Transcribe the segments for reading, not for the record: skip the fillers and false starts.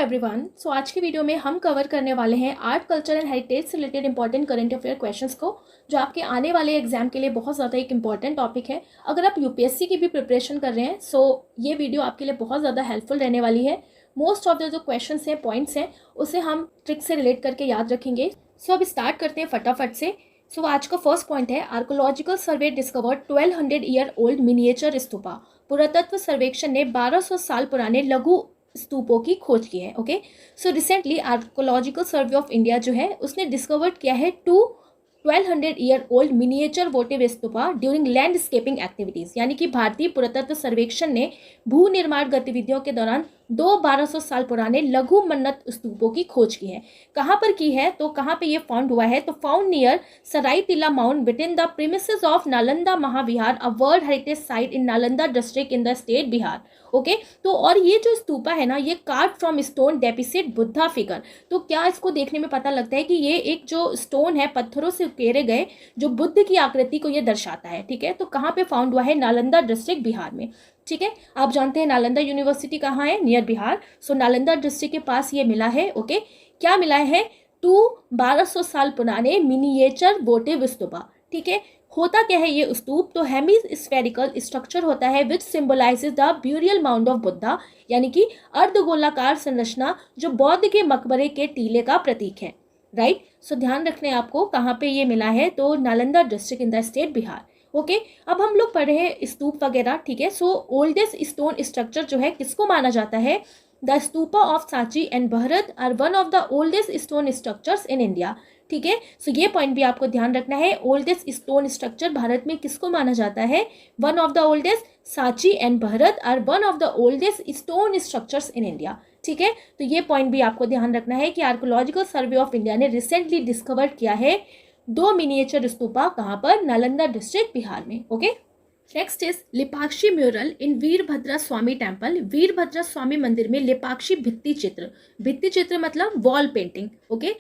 Everyone. आज की video में हम कवर करने वाले हैं आर्ट कल्चर एंड हेरिटेज से related important current affair questions को, जो आपके आने वाले एग्जाम के लिए बहुत ज़्यादा एक इंपॉर्टेंट टॉपिक है। अगर आप यूपीएससी की भी प्रिपरेशन कर रहे हैं ये वीडियो आपके लिए बहुत ज़्यादा हेल्पफुल रहने वाली है। मोस्ट ऑफ द जो क्वेश्चन हैं, पॉइंट्स हैं, उसे हम ट्रिक से रिलेट करके याद रखेंगे। अब स्टार्ट करते हैं फटाफट से। आज का फर्स्ट पॉइंट है, archaeological survey discovered 1200 year old miniature stupa. पुरातत्व सर्वेक्षण ने 1200 साल पुराने लघु स्तूपों की खोज की है। Okay, recently archaeological survey of India जो है उसने डिस्कवर्ड किया है 1200 year old miniature वोटिव stupa during landscaping activities. यानी कि भारतीय पुरातत्व सर्वेक्षण ने भू निर्माण गतिविधियों के दौरान 1200 साल पुराने लघु मन्नत स्तूपों की खोज की है। कहाँ पर की है, तो कहाँ पे ये फाउंड हुआ है, तो found near Sarai Tila mount within the premises of Nalanda Mahavihar, a world heritage site in Nalanda district in the state Bihar. Okay, तो और ये जो स्तूपा है ना, ये carve from stone depict Buddha figure. तो क्या इसको देखने में पता लगता है कि ये एक जो स्टोन है, पत्थरों से उकेरे गए, जो बुद्ध की आकृति को ये दर्शाता है। ठीक है, तो कहाँ पे फाउंड हुआ है, नालंदा डिस्ट्रिक्ट बिहार में। ठीक है, आप जानते हैं नालंदा यूनिवर्सिटी कहाँ है, नियर बिहार। नालंदा डिस्ट्रिक्ट के पास ये मिला है। ओके, क्या मिला है, 1200 साल पुराने मिनिएचर वोटिव स्तूपा। ठीक है, होता क्या है ये स्तूप, तो हेमी स्फेरिकल स्ट्रक्चर होता है which symbolises the burial mound of Buddha, यानी कि अर्धगोलाकार संरचना जो बौद्ध के मकबरे के टीले का प्रतीक है। राइट, ध्यान रखने आपको कहाँ पे ये मिला है, तो Nalanda district in the state Bihar. Okay, अब हम लोग पढ़े हैं स्तूप वगैरह। ठीक है, ओल्डेस्ट स्टोन स्ट्रक्चर जो है किसको माना जाता है, the stupa of Sanchi and Bharhut are one of the oldest stone structures in India. ठीक है, ये पॉइंट भी आपको ध्यान रखना है। ओल्डेस्ट स्टोन स्ट्रक्चर भारत में किसको माना जाता है, one of the oldest, Sanchi and Bharhut are one of the oldest stone structures in India. ठीक है, तो ये पॉइंट भी आपको ध्यान रखना है कि आर्कोलॉजिकल सर्वे ऑफ इंडिया ने रिसेंटली डिस्कवर किया है 2 मिनिएचर स्तूपा, कहाँ पर, नालंदा डिस्ट्रिक्ट बिहार में। Okay, next is Lepakshi mural in Veerabhadra Swami temple. Veerabhadra Swami मंदिर में लिपाक्षी भित्ति चित्र मतलब वॉल पेंटिंग। ओके,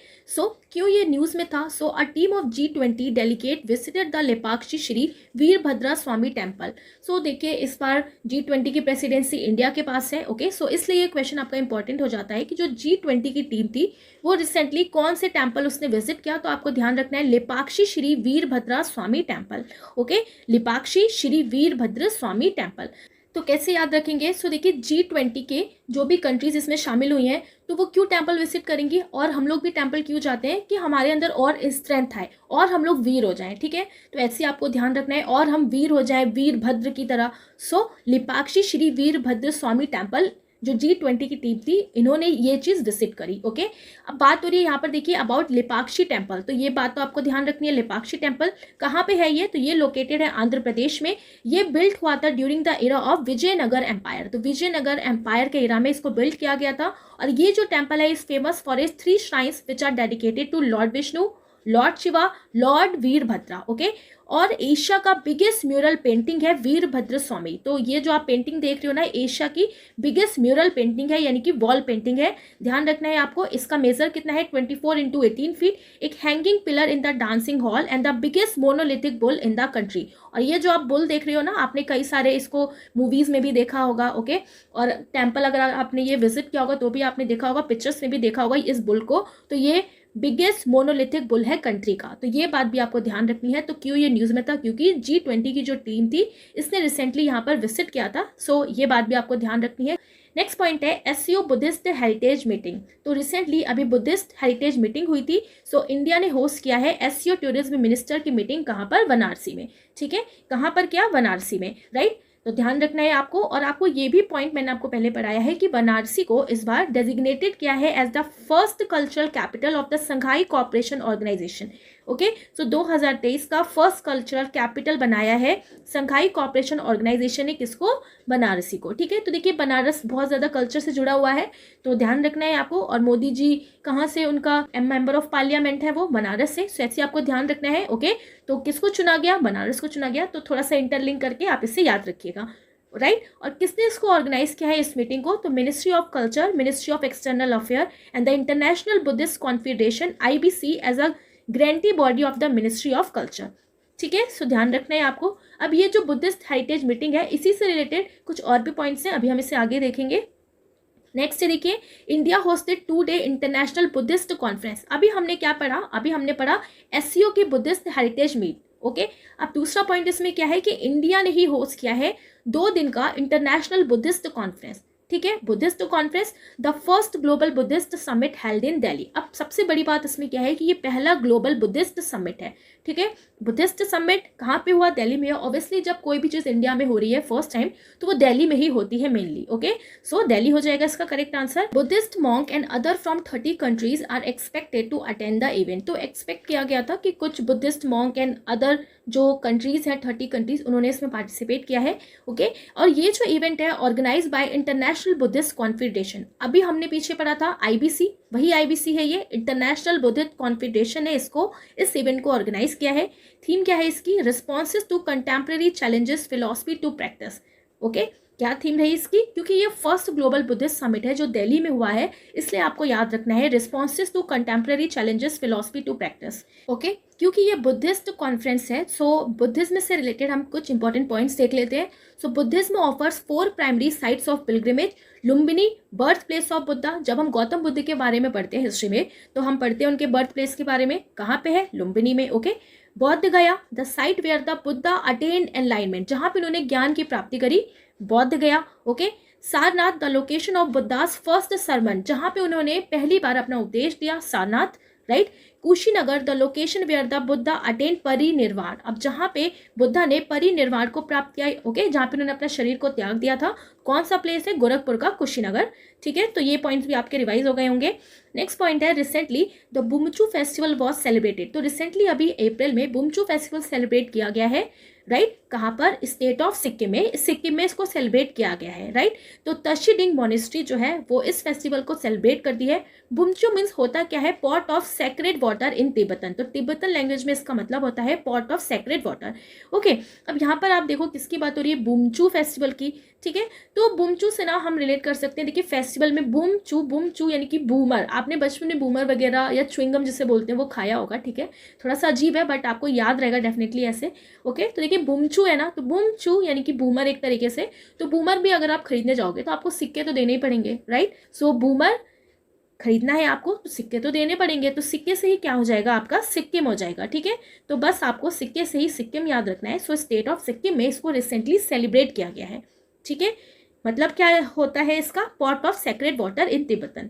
क्यों ये न्यूज में था, a team of G20 delegate visited the Lepakshi Shri Veerabhadra Swami temple. देखिए इस बार G20 की प्रेसिडेंसी इंडिया के पास है। ओके, इसलिए ये क्वेश्चन आपका इंपॉर्टेंट हो जाता है कि जो G20 की टीम थी वो रिसेंटली कौन से टेम्पल उसने विजिट किया, तो आपको ध्यान रखना है लिपाक्षी श्री वीरभद्रा स्वामी temple. Okay, Lepakshi Shri Virbhadra Swamy temple. तो कैसे याद रखेंगे, देखिए G20 के जो भी कंट्रीज इसमें शामिल हुई हैं, तो वो क्यों टेम्पल विजिट करेंगी, और हम लोग भी टेम्पल क्यों जाते हैं कि हमारे अंदर और स्ट्रेंथ आए और हम लोग वीर हो जाएं। ठीक है, तो ऐसे आपको ध्यान रखना है, और हम वीर हो जाएं वीरभद्र की तरह। लिपाक्षी श्री वीरभद्र स्वामी टेम्पल जो G20 की टीम थी, इन्होंने ये चीज़ विजिट करी। ओके, अब बात हो रही है यहाँ पर देखिए अबाउट लिपाक्षी टेम्पल। तो ये बात तो आपको ध्यान रखनी है। लिपाक्षी टेम्पल कहाँ पे है ये, तो ये लोकेटेड है आंध्र प्रदेश में। ये बिल्ड हुआ था during the era of Vijayanagar empire. तो विजयनगर एम्पायर के एरा में इसको बिल्ड किया गया था। और ये जो टेम्पल है is famous for is 3 shrines which are dedicated to lord Vishnu, lord Shiva, lord Veerabhadra. Okay, और एशिया का बिगेस्ट म्यूरल पेंटिंग है वीरभद्र स्वामी। तो ये जो आप पेंटिंग देख रहे हो ना, एशिया की बिगेस्ट म्यूरल पेंटिंग है, यानी कि वॉल पेंटिंग है। ध्यान रखना है आपको, इसका मेजर कितना है, 24x18 फीट, एक hanging pillar in the dancing hall and the biggest monolithic bull in the country. और ये जो आप बुल देख रहे हो ना, आपने कई सारे इसको मूवीज में भी देखा होगा। ओके, और टेम्पल अगर आपने ये विजिट किया होगा तो भी आपने देखा होगा, पिक्चर्स में भी देखा होगा इस बुल को। तो ये बिगेस्ट मोनोलिथिक बुल है कंट्री का। तो ये बात भी आपको ध्यान रखनी है। तो क्यों ये न्यूज़ में था, क्योंकि G20 की जो टीम थी इसने रिसेंटली यहाँ पर विजिट किया था। ये बात भी आपको ध्यान रखनी है। नेक्स्ट पॉइंट है SCO बुद्धिस्ट हेरिटेज मीटिंग। तो रिसेंटली अभी बुद्धिस्ट हेरिटेज मीटिंग हुई थी। इंडिया ने होस्ट किया है SCO टूरिज्म मिनिस्टर की मीटिंग, कहाँ पर, वाराणसी में। ठीक है, कहाँ पर, क्या, वाराणसी में। राइट, तो ध्यान रखना है आपको। और आपको ये भी पॉइंट मैंने आपको पहले पढ़ाया है कि बनारसी को इस बार डेजिग्नेटेड किया है as the first cultural capital of the Shanghai cooperation organisation. Okay, 2023 का फर्स्ट कल्चरल कैपिटल बनाया है संघाई कोऑपरेशन ऑर्गेनाइजेशन ने, किसको, बनारसी को। ठीक है, तो देखिए बनारस बहुत ज़्यादा कल्चर से जुड़ा हुआ है, तो ध्यान रखना है आपको। और मोदी जी कहाँ से, उनका मेंबर ऑफ पार्लियामेंट है वो बनारस से। ऐसे आपको ध्यान रखना है। ओके, तो किसको चुना गया, बनारस को चुना गया। तो थोड़ा सा इंटरलिंक करके आप इससे याद रखिएगा। राइट, और किसने इसको ऑर्गेनाइज किया है इस मीटिंग को, तो ministry of culture, ministry of external affair and the international Buddhist confederation IBC as a grantee body of the ministry of culture. ठीक है, ध्यान रखना है आपको। अब ये जो बुद्धिस्ट हेरिटेज मीटिंग है, इसी से रिलेटेड कुछ और भी पॉइंट्स हैं, अभी हम इसे आगे देखेंगे। नेक्स्ट देखिए, India hosted 2 day international Buddhist conference. अभी हमने क्या पढ़ा, अभी हमने पढ़ा एससीओ की बुद्धिस्ट हेरिटेज मीट। ओके, अब दूसरा पॉइंट इसमें क्या है कि इंडिया ने ही होस्ट किया है 2 दिन का इंटरनेशनल बुद्धिस्ट कॉन्फ्रेंस। ठीक है, Buddhist conference, the first global Buddhist summit held in Delhi. अब सबसे बड़ी बात इसमें क्या है कि ये पहला ग्लोबल बुद्धिस्ट समिट है। ठीक है, बुद्धिस्ट समिट कहाँ पे हुआ, दिल्ली में। ऑब्वियसली जब कोई भी चीज़ इंडिया में हो रही है फर्स्ट टाइम तो वो दिल्ली में ही होती है मेनली। ओके, सो दिल्ली हो जाएगा इसका correct answer. Buddhist monk and other from 30 countries are expected to attend the event. तो एक्सपेक्ट किया गया था कि कुछ बुद्धिस्ट मॉन्क एंड अदर जो कंट्रीज हैं 30 कंट्रीज, उन्होंने इसमें पार्टिसिपेट किया है। ओके, और ये जो इवेंट है organise by international Buddhist confederation. अभी हमने पीछे पढ़ा था आईबीसी, वही आईबीसी है ये, इंटरनेशनल बुद्धिस्ट कॉन्फेडरेशन ने इसको, इस इवेंट को ऑर्गेनाइज किया है। थीम क्या है इसकी, responses to contemporary challenges philosophy to practice. Okay, क्या थीम रही इसकी, क्योंकि ये फर्स्ट ग्लोबल बुद्धिस्ट समिट है जो दिल्ली में हुआ है, इसलिए आपको याद रखना है responses to contemporary challenges philosophy to practice. Okay, क्योंकि ये बुद्धिस्ट कॉन्फ्रेंस है, सो बुद्धिज्म से रिलेटेड हम कुछ इंपॉर्टेंट पॉइंट्स देख लेते हैं। So Buddhism offers 4 primary sites of pilgrimage. Lumbini, birth place of Buddha. जब हम गौतम बुद्ध के बारे में पढ़ते हैं हिस्ट्री में तो हम पढ़ते हैं उनके बर्थ प्लेस के बारे में, कहाँ पे है, लुम्बिनी में। Okay, Bodh Gaya, the site where the Buddha attend enlightenment, जहाँ पे उन्होंने ज्ञान की प्राप्ति करी, Bodh Gaya. Okay, Sarnath, the location of Buddha's first sermon, जहाँ पे उन्होंने पहली बार अपना उपदेश दिया, Sarnath. Right, Kushinagar, the location where the Buddha attain parinirvana. अब जहाँ पे बुद्धा ने परिनिर्वाण को प्राप्त किया, ओके, जहाँ पे उन्होंने अपने शरीर को त्याग दिया था, कौन सा प्लेस है, गोरखपुर का कुशीनगर। ठीक है, तो ये पॉइंट्स भी आपके रिवाइज हो गए होंगे। नेक्स्ट पॉइंट है, recently the Bumchu festival was celebrated. तो रिसेंटली अभी अप्रैल में बुमचू फेस्टिवल सेलिब्रेट किया गया है। राइट, कहाँ पर, स्टेट ऑफ सिक्किम में, सिक्किम में इसको सेलिब्रेट किया गया है। राइट, तो तशीडिंग मॉनेस्ट्री जो है वो इस फेस्टिवल को सेलिब्रेट करती है। बुमचू मीन्स होता क्या है, pot of sacred water in Tibetan. तो तिब्बतन लैंग्वेज में इसका मतलब होता है pot of sacred water. Okay, अब यहाँ पर आप देखो किसकी बात हो रही है, बुमचू फेस्टिवल की। ठीक है, तो बुमचू से ना हम रिलेट कर सकते हैं, देखिए फेस्टिवल में बुमचू यानी कि बूमर, आपने बचपन में बूमर वगैरह या च्युइंगम जिसे बोलते हैं वो खाया होगा। ठीक है, थोड़ा सा अजीब है बट आपको याद रहेगा डेफिनेटली ऐसे। ओके, तो देखिए बुमचू है ना, तो बुमचू यानी कि बूमर एक तरीके से। तो बूमर भी अगर आप खरीदने जाओगे तो आपको सिक्के तो देने ही पड़ेंगे। राइट, सो बूमर खरीदना है आपको तो सिक्के तो देने पड़ेंगे, तो सिक्के से ही क्या हो जाएगा, आपका सिक्किम हो जाएगा। ठीक है, तो बस आपको सिक्के से ही सिक्किम याद रखना है। सो स्टेट ऑफ सिक्किम में इसको रिसेंटली सेलिब्रेट किया गया है। ठीक है, मतलब क्या होता है इसका, pot of sacred water in Tibetan.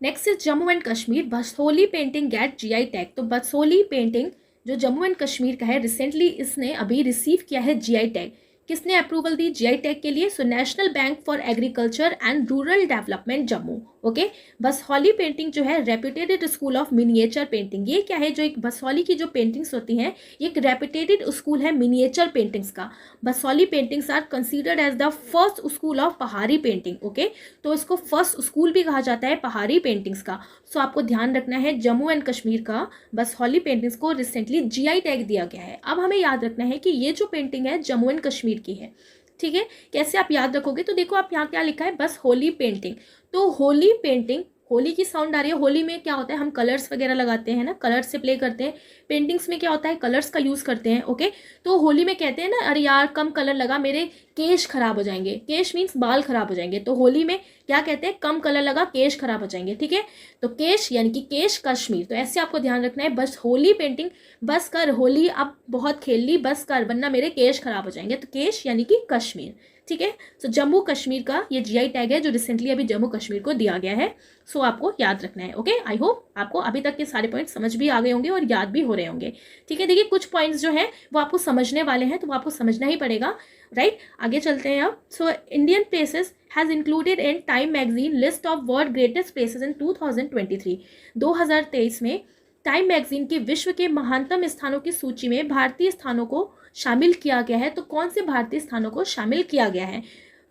Next is Jammu and Kashmir, Basohli painting get GI tag. तो बसोली पेंटिंग जो जम्मू एंड कश्मीर का है, रिसेंटली इसने अभी रिसीव किया है जीआई टैग। किसने अप्रूवल दी जीआई टैग के लिए, so national bank for agriculture and rural development Jammu. Okay, Basohli painting जो है reputed school of miniature painting. ये क्या है, जो एक बसौली की जो पेंटिंग्स होती हैं ये एक रेप्यूटेड स्कूल है मिनिएचर पेंटिंग्स का। Basohli paintings are considered as the first school of Pahari painting. Okay, तो इसको फर्स्ट स्कूल भी कहा जाता है पहाड़ी पेंटिंग्स का। सो आपको ध्यान रखना है जम्मू एंड कश्मीर का बसौली पेंटिंग्स को रिसेंटली जीआई टैग दिया गया है। अब हमें याद रखना है कि ये जो पेंटिंग है जम्मू एंड कश्मीर की है। ठीक है, कैसे आप याद रखोगे, तो देखो आप यहाँ क्या लिखा है, बस होली पेंटिंग। तो होली पेंटिंग, होली की साउंड आ रही है। होली में क्या होता है, हम कलर्स वगैरह लगाते हैं ना, कलर्स से प्ले करते हैं। पेंटिंग्स में क्या होता है, कलर्स का यूज़ करते हैं। ओके, तो होली में कहते हैं ना, अरे यार कम कलर लगा, मेरे केश खराब हो जाएंगे। केश मीन्स बाल खराब हो जाएंगे, तो होली में क्या कहते हैं, कम कलर लगा, केश खराब हो जाएंगे। ठीक है, तो केश यानी कि केश कश्मीर। तो ऐसे आपको ध्यान रखना है, बस होली पेंटिंग, बस कर होली अब बहुत खेल ली, बस कर वरना मेरे केश खराब हो जाएंगे। तो केश यानी कि कश्मीर। ठीक है, सो जम्मू कश्मीर का ये जीआई टैग है जो रिसेंटली अभी जम्मू कश्मीर को दिया गया है। सो आपको याद रखना है। ओके, आई होप आपको अभी तक के सारे पॉइंट्स समझ भी आ गए होंगे और याद भी हो रहे होंगे। ठीक है, देखिए कुछ पॉइंट्स जो हैं वो आपको समझने वाले हैं, तो वो आपको समझना ही पड़ेगा। राइट, आगे चलते हैं अब। So Indian places has included in time magazine list of world greatest places in 2023। 2023 में टाइम मैगजीन की विश्व के महानतम स्थानों की सूची में भारतीय स्थानों को शामिल किया गया है। तो कौन से भारतीय स्थानों को शामिल किया गया है,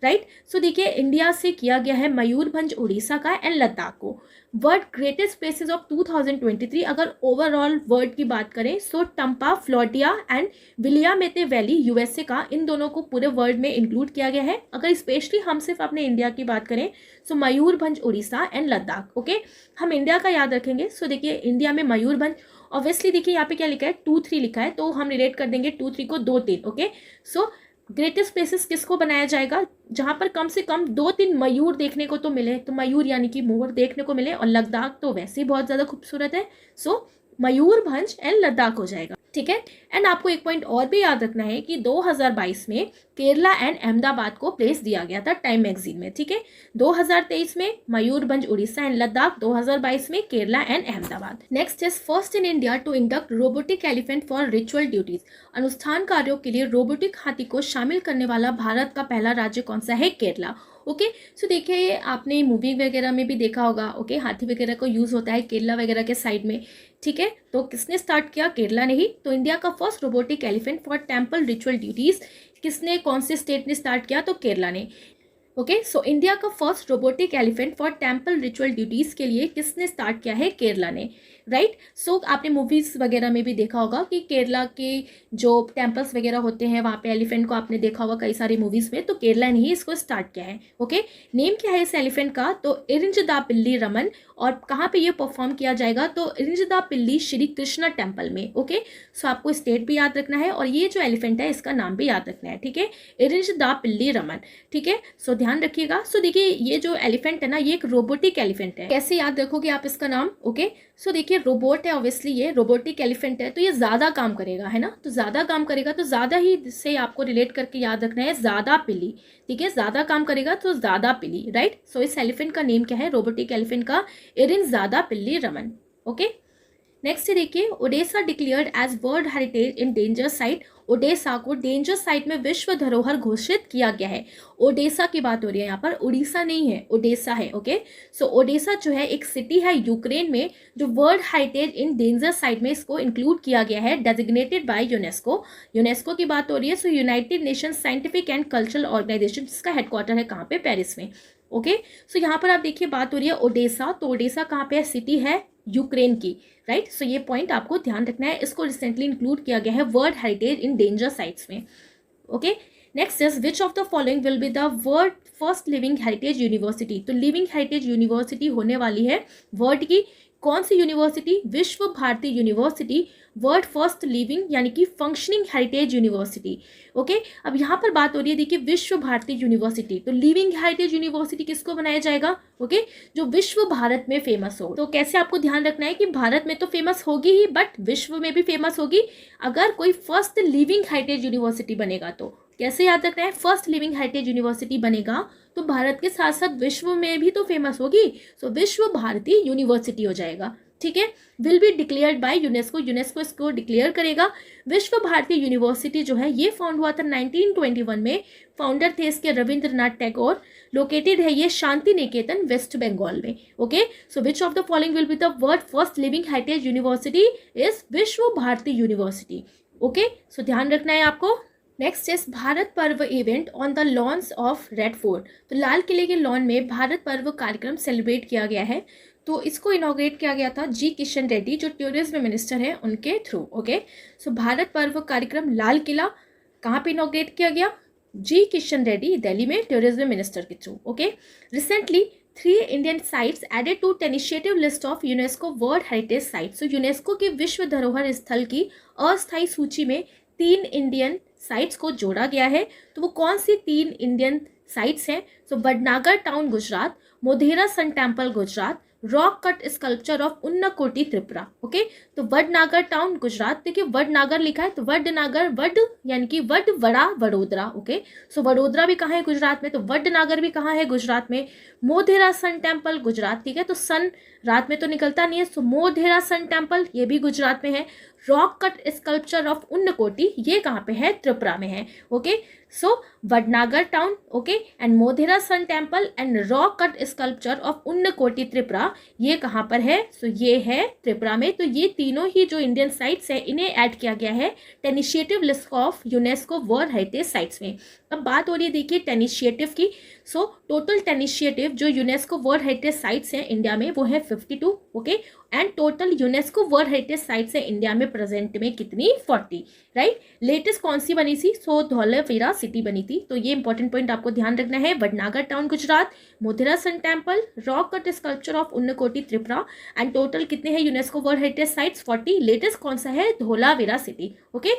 राइट। सो देखिए इंडिया से किया गया है मयूरभंज उड़ीसा का एंड लद्दाख को। वर्ल्ड ग्रेटेस्ट प्लेसेस ऑफ 2023 अगर ओवरऑल वर्ल्ड की बात करें सो टम्पा फ्लोटिया एंड विलियामेते वैली यूएसए का, इन दोनों को पूरे वर्ल्ड में इंक्लूड किया गया है। अगर स्पेशली हम सिर्फ अपने इंडिया की बात करें सो मयूरभंज उड़ीसा एंड लद्दाख। ओके, हम इंडिया का याद रखेंगे। सो देखिए इंडिया में मयूरभंज, ऑब्वियसली देखिए यहाँ पे क्या लिखा है 2-3 लिखा है, तो हम रिलेट कर देंगे 2-3 को 2-3। ओके, सो ग्रेटेस्ट प्लेसेस किसको बनाया जाएगा, जहाँ पर कम से कम 2-3 मयूर देखने को तो मिले, तो मयूर यानी कि मोर देखने को मिले, और लद्दाख तो वैसे ही बहुत ज़्यादा खूबसूरत है, सो मयूरभंज एंड लद्दाख हो जाएगा, ठीक है। एंड आपको एक पॉइंट और भी याद रखना है कि 2022 में केरला एंड अहमदाबाद को प्लेस दिया गया था टाइम मैगजीन में, ठीक है। 2023 में मयूरभंज उड़ीसा एंड लद्दाख, 2022 में Kerala and Ahmedabad. Next is first in India to induct robotic elephant for ritual duties. अनुष्ठान कार्यों के लिए रोबोटिक हाथी को शामिल करने वाला भारत का पहला राज्य कौन सा है, केरला। ओके सो देखिए आपने मूवी वगैरह में भी देखा होगा, ओके हाथी वगैरह को यूज़ होता है केरला वगैरह के साइड में, ठीक है। तो किसने स्टार्ट किया, केरला ने ही। तो इंडिया का first robotic elephant for temple ritual duties किसने, कौन से स्टेट ने स्टार्ट किया, तो केरला ने। ओके सो इंडिया का first robotic elephant for temple ritual duties के लिए किसने स्टार्ट किया है, केरला ने, राइट। सो आपने मूवीज वगैरह में भी देखा होगा कि केरला के जो टेम्पल्स वगैरह होते हैं वहाँ पे एलिफेंट को आपने देखा होगा कई सारी मूवीज में, तो केरला ने ही इसको स्टार्ट किया है। ओके नेम क्या है इस एलिफेंट का, तो इरिंजदापिल्ली रमन। और कहाँ पे ये परफॉर्म किया जाएगा, तो इरिंजदापिल्ली श्री कृष्णा टेम्पल में। ओके सो आपको स्टेट भी याद रखना है और ये जो एलिफेंट है इसका नाम भी याद रखना है, ठीक है, इरिंजदापिल्ली रमन, ठीक है। सो ध्यान रखिएगा। सो देखिए ये जो एलिफेंट है ना, ये एक रोबोटिक एलिफेंट है। कैसे याद रखोगे आप इसका नाम, ओके सो देखिए रोबोट है, ऑब्वियसली ये रोबोटिक एलिफेंट है, तो ये ज़्यादा काम करेगा, है ना, तो ज़्यादा काम करेगा, तो ज़्यादा ही से आपको रिलेट करके याद रखना है ज़्यादा पिली, ठीक है, ज़्यादा काम करेगा तो ज़्यादा पिली, राइट। सो इस एलिफेंट का नेम क्या है, रोबोटिक एलिफेंट का इरिंजदापिल्ली रमन। ओके नेक्स्ट देखिए Odesa declared as world heritage in danger site. Odesa को डेंजर साइट में विश्व धरोहर घोषित किया गया है। ओडेसा की बात हो रही है यहाँ पर, उड़ीसा नहीं है, ओडेसा है। ओके सो ओडेसा जो है एक सिटी है यूक्रेन में, जो world heritage in danger site में इसको इंक्लूड किया गया है, डेजिग्नेटेड बाय यूनेस्को। यूनेस्को की बात हो रही है, so united nation scientific and cultural organisation, जिसका हेडक्वार्टर है कहाँ पे, पेरिस में। ओके सो यहाँ पर आप देखिए बात हो रही है ओडेसा, तो ओडेसा कहाँ पे है, सिटी है यूक्रेन की, राइट। सो ये पॉइंट आपको ध्यान रखना है, इसको रिसेंटली इंक्लूड किया गया है world heritage in danger sites में। Okay next is which of the following will be the world first living heritage university. तो लिविंग हेरिटेज यूनिवर्सिटी होने वाली है वर्ल्ड की कौन सी university, Visva Bharati university, world first living यानी कि फंक्शनिंग हेरिटेज यूनिवर्सिटी। ओके अब यहाँ पर बात हो रही है देखिए विश्व भारती यूनिवर्सिटी, तो लिविंग हेरिटेज यूनिवर्सिटी किसको बनाया जाएगा, ओके जो विश्व भारत में फेमस हो। तो कैसे आपको ध्यान रखना है कि भारत में तो फेमस होगी ही, बट विश्व में भी फेमस होगी अगर कोई फर्स्ट लिविंग हेरिटेज यूनिवर्सिटी बनेगा। तो कैसे याद रखना है, फर्स्ट लिविंग हेरिटेज यूनिवर्सिटी बनेगा तो भारत के साथ साथ विश्व में भी तो फेमस होगी, सो विश्व भारती यूनिवर्सिटी हो जाएगा, ठीक है। Will be declared by UNESCO, UNESCO इसको डिक्लेयर करेगा। विश्व भारती यूनिवर्सिटी जो है ये फाउंड हुआ था 1921 में, फाउंडर थे इसके रविंद्रनाथ टैगोर। लोकेटेड है ये शांति निकेतन वेस्ट बंगाल में। Okay so which of the following will be the world first living heritage university is विश्व भारती यूनिवर्सिटी। ओके सो ध्यान रखना है आपको। Next is Bharat Parv event on the lawns of red fort. तो लाल किले के लॉन में भारत पर्व कार्यक्रम सेलिब्रेट किया गया है, तो इसको इनॉग्रेट किया गया था जी किशन रेड्डी जो टूरिज्म मिनिस्टर है उनके थ्रू। ओके सो भारत पर्व कार्यक्रम लाल किला कहाँ पे इनॉग्रेट किया गया, जी किशन रेड्डी दिल्ली में टूरिज्म मिनिस्टर के through. Okay recently 3 Indian sites added to tentative list of UNESCO world heritage sites. तो यूनेस्को की विश्व धरोहर स्थल की अस्थायी सूची में 3 इंडियन साइट्स को जोड़ा गया है, तो वो कौन सी 3 इंडियन साइट्स हैं, तो Vadnagar town Gujarat, Modhera sun temple Gujarat, rock cut sculpture of Unakoti Tripura. Okay तो वडनागर टाउन गुजरात, देखिए वडनागर लिखा है तो वडनागर, वड यानी कि वड वड़ा वडोदरा। ओके सो वडोदरा भी कहाँ है गुजरात में, तो वडनागर भी कहाँ है गुजरात में। मोधेरा सन टेम्पल गुजरात, ठीक है, तो सन रात में तो निकलता नहीं है, सो मोधेरा सन टेम्पल ये भी गुजरात में है। Rock cut sculpture of Unakoti ये कहाँ पे है, त्रिपुरा में है। Okay so Vadnagar town, okay and Modhera sun temple and rock cut sculpture of Unakoti Tripura ये कहाँ पर है, सो ये है त्रिपुरा में। तो ये तीनों ही जो इंडियन साइट्स है इन्हें ऐड किया गया है tentative list of UNESCO world heritage sites में। अब बात हो रही है देखिए टेनिशिएटिव की, सो टोटल टेनिशिएटिव जो यूनेस्को वर्ल्ड हेरिटेज साइट्स हैं इंडिया में वो है 52। Okay and total UNESCO world heritage sites है इंडिया में प्रेजेंट में कितनी, 40, राइट। लेटेस्ट कौन सी बनी थी, सो धौलावीरा सिटी बनी थी। तो ये इंपॉर्टेंट पॉइंट आपको ध्यान रखना है, Vadnagar town Gujarat, Modhera sun temple, rock cut sculpture of Unakoti Tripura. And total कितने हैं UNESCO world heritage sites? 40। Latest कौन सा है? धोलावीरा सिटी। ओके,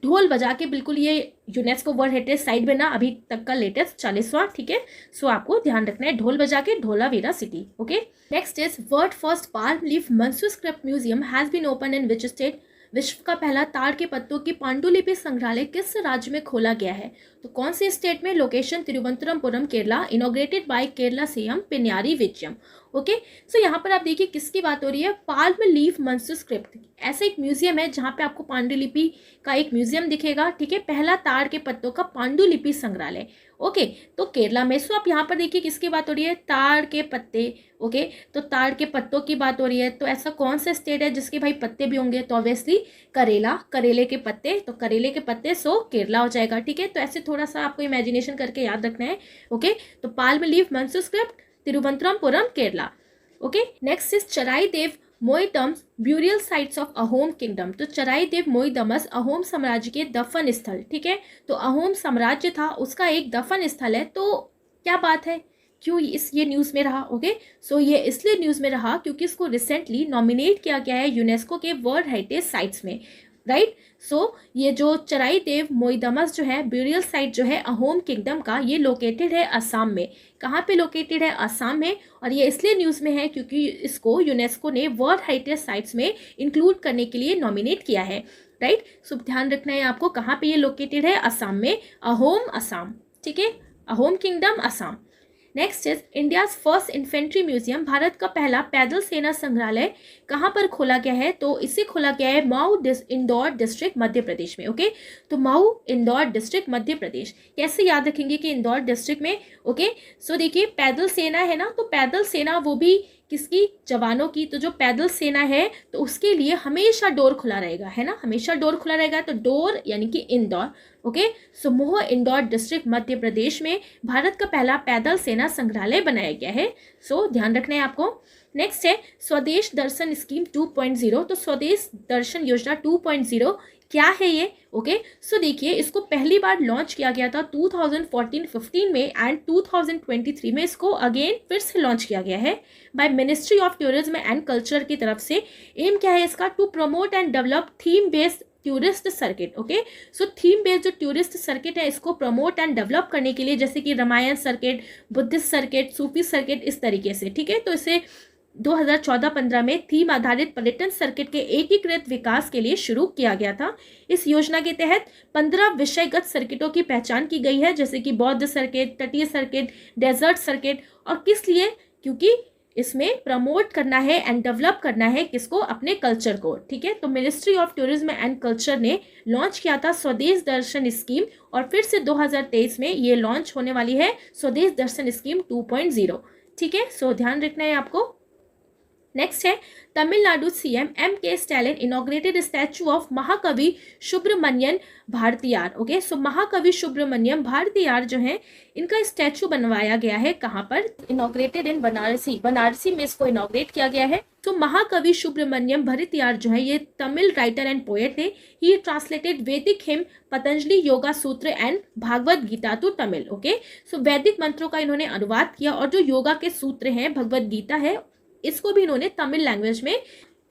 ढोल बजा के बिल्कुल ये यूनेस्को वर्ल्ड हेरिटेज साइट बना अभी तक का लेटेस्ट 40वां। ठीक है, सो आपको ध्यान रखना है ढोल बजा के Dholavira city. Okay, next is world first palm leaf manuscript museum has been open in which state? विश्व का पहला ताड़ के पत्तों की पांडुलिपि संग्रहालय किस राज्य में खोला गया है? तो कौन से स्टेट में? Location Thiruvananthapuram Kerala. Inaugurated by Kerala CM Pinarayi Vijayan. Okay, so यहाँ पर आप देखिए किसकी बात हो रही है? पाल्म लीफ मैन्युस्क्रिप्ट, ऐसा एक म्यूजियम है जहाँ पे आपको पांडुलिपि का एक म्यूजियम दिखेगा। ठीक है, पहला ताड़ के पत्तों का पांडुलिपि संग्रहालय। ओके, तो केरला में। सो आप यहाँ पर देखिए किसकी बात हो रही है? ताड़ के पत्ते। ओके, तो ताड़ के पत्तों की बात हो रही है, तो ऐसा कौन सा स्टेट है जिसके भाई पत्ते भी होंगे? तो ऑब्वियसली करेला, करेले के पत्ते, तो करेले के पत्ते, सो केरला हो जाएगा। ठीक है, तो ऐसे थोड़ा सा आपको इमेजिनेशन करके याद रखना है। ओके, तो palm leaf manuscript Thiruvananthapuram Kerala. Okay, next is Charaideo Moidams burial sites of Ahom kingdom. तो चराई देव मोइदम्स अहोम साम्राज्य के दफन स्थल। ठीक है, तो अहोम साम्राज्य था उसका एक दफन स्थल है। तो क्या बात है, क्यों ये न्यूज़ में रहा? ओके, सो ये इसलिए न्यूज़ में रहा क्योंकि इसको रिसेंटली नॉमिनेट किया गया है यूनेस्को के वर्ल्ड हेरिटेज साइट्स में। राइट, सो ये जो चराई देव मोइदम्स जो है ब्यूरियल साइट जो है अहोम किंगडम का, ये लोकेटेड है असम में। कहाँ पे लोकेटेड है? असम में। और ये इसलिए न्यूज़ में है क्योंकि इसको यूनेस्को ने वर्ल्ड हेरिटेज साइट्स में इंक्लूड करने के लिए नॉमिनेट किया है। राइट, सो ध्यान रखना है आपको कहाँ पे ये लोकेटेड है? असम में, अहोम असम। ठीक है, Ahom kingdom Assam. Next is India's first infantry museum, Bharat का पहला पैदल सेना संग्रहालय कहाँ पर खोला गया है? तो इसे खोला गया है माऊ इंदौर डिस्ट्रिक्ट मध्य प्रदेश में। ओके, तो माऊ इंदौर डिस्ट्रिक्ट मध्य प्रदेश। कैसे याद रखेंगे कि इंदौर डिस्ट्रिक्ट में? ओके, सो देखिए पैदल सेना है ना, तो पैदल सेना वो भी किसकी? जवानों की। तो जो पैदल सेना है तो उसके लिए हमेशा डोर खुला रहेगा, है ना, हमेशा डोर खुला रहेगा। तो डोर यानी कि इंदौर। ओके, सो मोह इंदौर डिस्ट्रिक्ट मध्य प्रदेश में भारत का पहला पैदल सेना संग्रहालय बनाया गया है। सो ध्यान रखना है आपको। नेक्स्ट है स्वदेश दर्शन स्कीम 2.0। तो स्वदेश दर्शन योजना 2.0 क्या है ये? ओके, सो देखिए इसको पहली बार लॉन्च किया गया था 2014-15 में एंड 2023 में इसको अगेन फिर से लॉन्च किया गया है by ministry of tourism and culture की तरफ से। एम क्या है इसका? To promote and develop theme based tourist circuit. Okay, so theme based जो टूरिस्ट सर्किट है इसको प्रमोट एंड डेवलप करने के लिए, जैसे कि रामायण सर्किट, बुद्धिस्ट सर्किट, सूफी सर्किट, इस तरीके से। ठीक है, तो इसे 2014-15 में थीम आधारित पर्यटन सर्किट के एकीकृत विकास के लिए शुरू किया गया था। इस योजना के तहत 15 विषयगत सर्किटों की पहचान की गई है, जैसे कि बौद्ध सर्किट, तटीय सर्किट, डेजर्ट सर्किट। और किस लिए? क्योंकि इसमें प्रमोट करना है एंड डेवलप करना है किसको? अपने कल्चर को। ठीक है, तो ministry of tourism and culture ने लॉन्च किया था स्वदेश दर्शन स्कीम, और फिर से 2023 में ये लॉन्च होने वाली है स्वदेश दर्शन स्कीम 2.0। ठीक है, सो ध्यान रखना है आपको। नेक्स्ट है Tamil Nadu CM M.K. Stalin inaugurated statue of महाकवि सुब्रमण्यम भारतीयार। ओके, सो महाकवि सुब्रमण्यम भारतीयार जो है इनका स्टैचू बनवाया गया है कहाँ पर? इनॉग्रेटेड इन बनारसी, बनारसी में इसको इनॉग्रेट किया गया है। तो महाकवि सुब्रमण्यम भारतीयार जो है ये तमिल राइटर एंड पोएट थे। He translated Vedic hymn, Patanjali yoga sutra and Bhagavad Gita to Tamil. Okay, so वैदिक मंत्रों का इन्होंने अनुवाद किया, और जो योगा के सूत्र हैं, भगवत गीता है, इसको भी इन्होंने तमिल लैंग्वेज में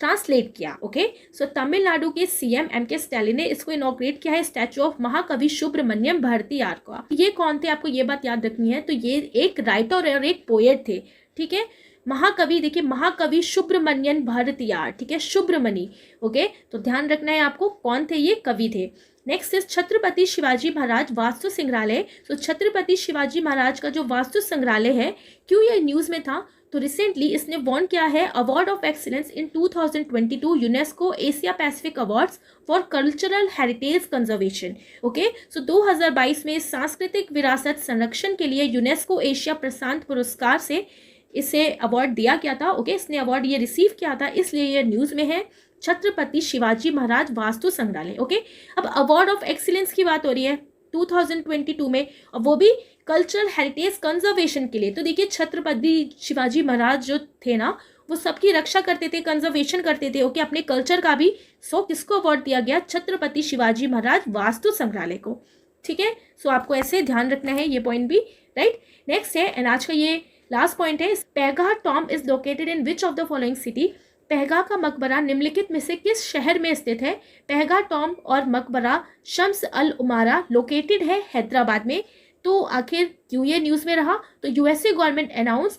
ट्रांसलेट किया। ओके, सो तमिलनाडु के सीएम M.K. स्टैलिन ने इसको इनॉग्रेट किया है स्टैचू ऑफ महाकवि सुब्रमण्यम भारतीयार का। ये कौन थे? आपको ये बात याद रखनी है। तो ये एक राइटर और एक पोएट थे। ठीक है, महाकवि, देखिए महाकवि सुब्रमण्यम भारतीयार। ठीक है, सुब्रमणि। ओके, तो ध्यान रखना है आपको कौन थे? ये कवि थे। नेक्स्ट इज छत्रपति शिवाजी महाराज वास्तु संग्रहालय। तो छत्रपति शिवाजी महाराज का जो वास्तु संग्रहालय है, क्यों ये न्यूज़ में था? तो रिसेंटली इसने वॉन किया है award of excellence in 2022 UNESCO Asia Pacific awards for cultural heritage conservation. Okay, so 2022 में सांस्कृतिक विरासत संरक्षण के लिए यूनेस्को एशिया प्रशांत पुरस्कार से इसे अवार्ड दिया गया था। ओके, इसने अवार्ड ये रिसीव किया था, इसलिए ये न्यूज़ में है छत्रपति शिवाजी महाराज वास्तु संग्रहालय। ओके, अब अवार्ड ऑफ एक्सीलेंस की बात हो रही है 2022 में, और वो भी कल्चरल हेरिटेज कंजर्वेशन के लिए। तो देखिए छत्रपति शिवाजी महाराज जो थे ना, वो सबकी रक्षा करते थे, कंजर्वेशन करते थे। ओके, अपने कल्चर का भी। सो किसको अवार्ड दिया गया? छत्रपति शिवाजी महाराज वास्तु संग्रहालय को। ठीक है, सो आपको ऐसे ध्यान रखना है ये पॉइंट भी। राइट, नेक्स्ट है, एंड आज का ये लास्ट पॉइंट है, Paigah tomb is located in which of the following city. Paigah का मकबरा निम्नलिखित में से किस शहर में स्थित है। पेगाह टॉम्ब और मकबरा शम्स अल उमारा लोकेटेड है हैदराबाद में। तो आखिर क्यों ये न्यूज़ में रहा, तो USA government announce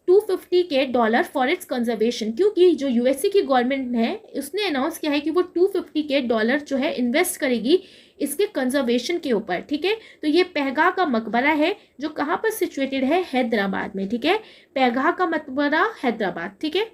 $250 for its conservation, क्योंकि जो यूएसए की गवर्नमेंट है उसने अनाउंस किया है कि वो $250 जो है इन्वेस्ट करेगी इसके कंजर्वेशन के ऊपर। ठीक है, तो ये पेगाह का मकबरा है जो कहाँ पर सिचुएटेड है, हैदराबाद में। ठीक है, पेगाह का मकबरा हैदराबाद। ठीक है,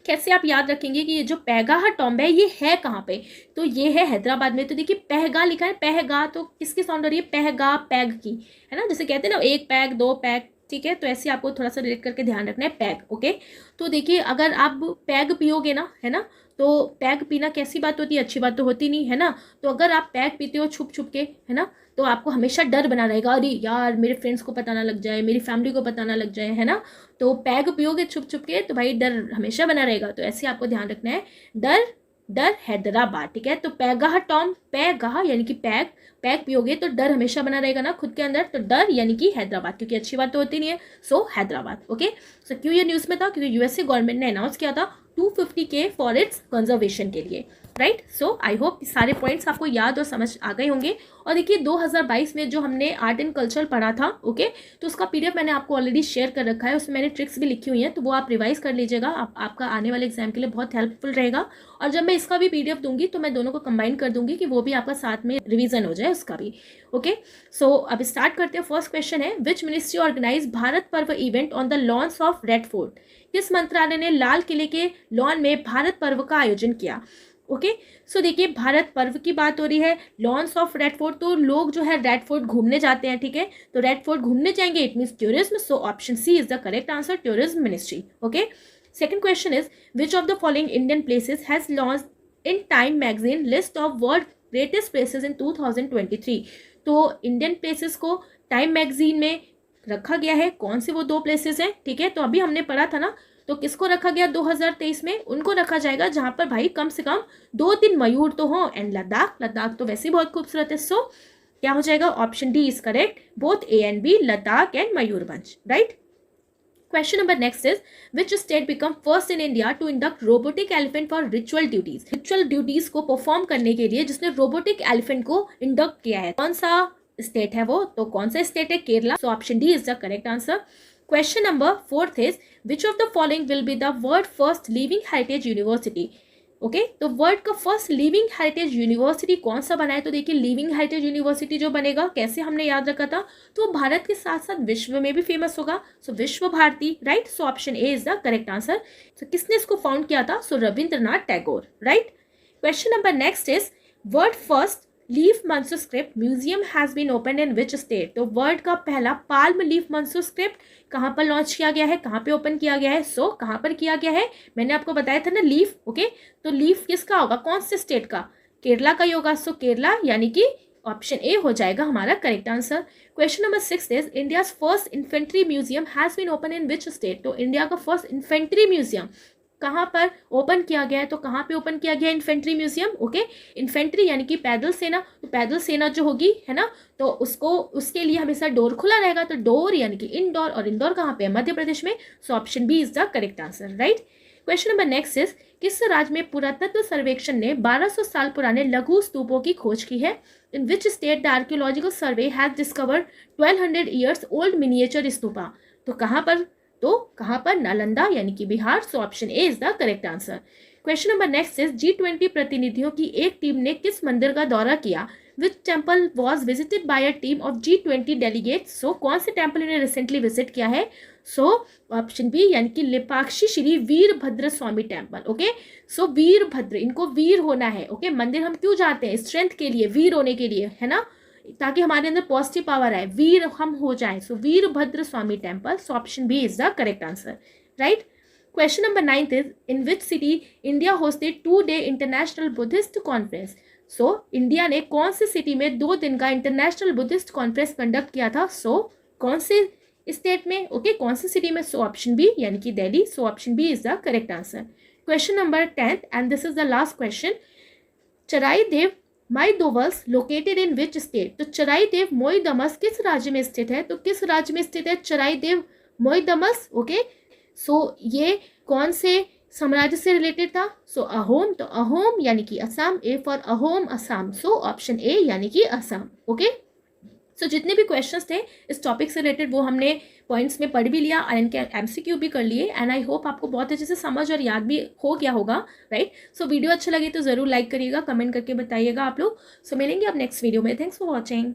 कैसे आप याद रखेंगे कि ये जो पेगाह टॉम्ब है ये है कहाँ पे, तो ये है हैदराबाद में। तो देखिए पेगाह लिखा है, पेगाह तो किसकी साउंड हो रही है, पेगाह पैग की, है ना, जैसे कहते हैं ना एक पैग दो पैग। ठीक है, तो ऐसे आपको थोड़ा सा रिलेट करके ध्यान रखना है, पैग। ओके, तो देखिए अगर आप पैग पियोगे ना, है ना, तो पैग पीना कैसी बात होती है, अच्छी बात तो होती नहीं, है ना। तो अगर आप पैग पीते हो छुप छुप के, है ना, तो आपको हमेशा डर बना रहेगा, अरे यार मेरे फ्रेंड्स को पता ना लग जाए, मेरी फैमिली को पता ना लग जाए, है ना। तो पैग पियोगे छुप छुप के तो भाई डर हमेशा बना रहेगा। तो ऐसे आपको ध्यान रखना है, डर डर हैदराबाद। ठीक है, तो पेगाह टॉम्ब, पेगाह यानी कि पैग, पैग पियोगे तो डर हमेशा बना रहेगा ना खुद के अंदर, तो डर यानी कि हैदराबाद, क्योंकि अच्छी बात तो होती नहीं है, सो हैदराबाद। ओके, सो क्यों ये न्यूज़ में था, क्योंकि यूएसए गवर्नमेंट ने अनाउंस किया था $250K फॉर इट्स कंजर्वेशन के लिए। राइट, सो आई होप सारे पॉइंट्स आपको याद और समझ आ गए होंगे। और देखिए 2022 में जो हमने आर्ट एंड कल्चर पढ़ा था, ओके, तो उसका पीडीएफ मैंने आपको ऑलरेडी शेयर कर रखा है, उसमें मैंने ट्रिक्स भी लिखी हुई हैं, तो वो आप रिवाइज कर लीजिएगा, आपका आने वाले एग्जाम के लिए बहुत हेल्पफुल रहेगा। और जब मैं इसका भी पीडीएफ दूंगी तो मैं दोनों को कंबाइन कर दूंगी कि वो भी आपका साथ में रिवीजन हो जाए उसका भी। ओके, सो अब स्टार्ट करते हैं। फर्स्ट क्वेश्चन है, which ministry organise Bharat Parv event on the lawns of red fort. किस मंत्रालय ने लाल किले के लॉन में भारत पर्व का आयोजन किया। ओके, सो देखिए भारत पर्व की बात हो रही है, लॉन्स ऑफ रेड फोर्ट, तो लोग जो है रेड फोर्ट घूमने जाते हैं। ठीक है, तो रेड फोर्ट घूमने जाएंगे, it means tourism, so option C is the correct answer, tourism ministry. Okay, second question is, which of the following Indian places has launched in time magazine list of world greatest places in 2023। तो Indian places को time magazine में रखा गया है, कौन से वो दो प्लेसेस हैं। ठीक है, तो अभी हमने पढ़ा था ना, तो किसको रखा गया 2023 में, उनको रखा जाएगा जहां पर भाई कम से कम 2-3 मयूर तो हो। एंड लद्दाख, लद्दाख तो वैसे ही बहुत खूबसूरत है, सो क्या हो जाएगा, option D is correct, both A and B, Ladakh and Mayurbhanj. Right, question number next is, which state become first in India to induct robotic elephant for ritual duties. Ritual duties को परफॉर्म करने के लिए जिसने रोबोटिक एलिफेंट को induct किया है, कौन सा स्टेट है वो, तो कौन सा स्टेट है, Kerala, so option D is the correct answer. Question number 4th is, which of the following will be the world first living heritage university। Okay, तो वर्ल्ड का फर्स्ट लिविंग हेरिटेज यूनिवर्सिटी कौन सा बना है, तो देखिए लिविंग हेरिटेज यूनिवर्सिटी जो बनेगा, कैसे हमने याद रखा था, तो भारत के साथ साथ विश्व में भी फेमस होगा, so Visva Bharati. Right, so option A is the correct answer. So किसने इसको फाउंड किया था, so Rabindranath Tagore. Right, question number next is, world first leaf manuscript museum has been open in which state. तो वर्ल्ड का पहला पाल्म लीफ मैन्युस्क्रिप्ट कहाँ पर launch किया गया है, कहाँ पे ओपन किया गया है, सो कहाँ पर किया गया है, मैंने आपको बताया था ना लीफ। ओके, तो लीफ किसका होगा, कौन से स्टेट का, केरला का ही होगा, सो केरला यानी कि ऑप्शन ए हो जाएगा हमारा correct answer. Question number 6 is, India first infantry museum has been open in which state. तो इंडिया का फर्स्ट इन्फेंट्री म्यूजियम कहाँ पर ओपन किया गया है, तो कहाँ पे ओपन किया गया है इन्फेंट्री म्यूजियम। ओके, इन्फेंट्री यानी कि पैदल सेना, तो पैदल सेना जो होगी, है ना, तो उसको उसके लिए हमेशा डोर खुला रहेगा, तो डोर यानी कि इंदौर, और इंदौर कहाँ पे है, मध्य प्रदेश में, so option B is the correct answer. Right, question number next is, किस राज्य में पुरातत्व सर्वेक्षण ने 1200 साल पुराने लघु स्तूपों की खोज की है। In which state the archaeological survey has discovered 1200 years old miniature stupa. तो कहाँ पर, तो कहाँ पर, नालंदा यानी कि Bihar, so option A is the correct answer. Question number next is, G20 प्रतिनिधियों की एक टीम ने किस मंदिर का दौरा किया। Which temple was visited by a team of G20 delegates. So कौन से टेम्पल इन्हें रिसेंटली विजिट किया है, सो ऑप्शन बी यानी कि लेपाक्षी श्री वीरभद्र स्वामी टेम्पल। ओके, सो वीरभद्र, इनको वीर होना है। ओके, मंदिर हम क्यों जाते हैं, स्ट्रेंथ के लिए, वीर होने के लिए, है ना, ताकि हमारे अंदर पॉजिटिव पावर आए, वीर हम हो जाएं, so Virabhadra Swamy temple, so option B is the correct answer. Right, question number 9 is, in which city India hosted 2-day international Buddhist conference. So India ने कौन सी सिटी में 2 दिन का इंटरनेशनल बुद्धिस्ट कॉन्फ्रेंस कंडक्ट किया था, सो कौन से स्टेट में, ओके, कौन सी सिटी में, सो ऑप्शन बी यानी कि Delhi, so option B is the correct answer. Question number 10 and this is the last question, Charaideo माईदोवल्स located in which state. तो चराई देव मोईदमस किस राज्य में स्थित है, तो किस राज्य में स्थित है चराई देव मोइदमस, ओके। सो ये कौन से साम्राज्य से रिलेटेड था? सो अहोम, तो अहोम यानी कि Assam, A for Ahom Assam, so option ए यानी कि असम, ओके। सो जितने भी क्वेश्चंस थे इस टॉपिक से रिलेटेड वो हमने पॉइंट्स में पढ़ भी लिया और इनके एमसीक्यू भी कर लिए, एंड आई होप आपको बहुत अच्छे से समझ और याद भी हो गया होगा, राइट। सो वीडियो अच्छा लगे तो ज़रूर लाइक करिएगा, कमेंट करके बताइएगा आप लोग। सो मिलेंगे अब नेक्स्ट वीडियो में। Thanks for watching.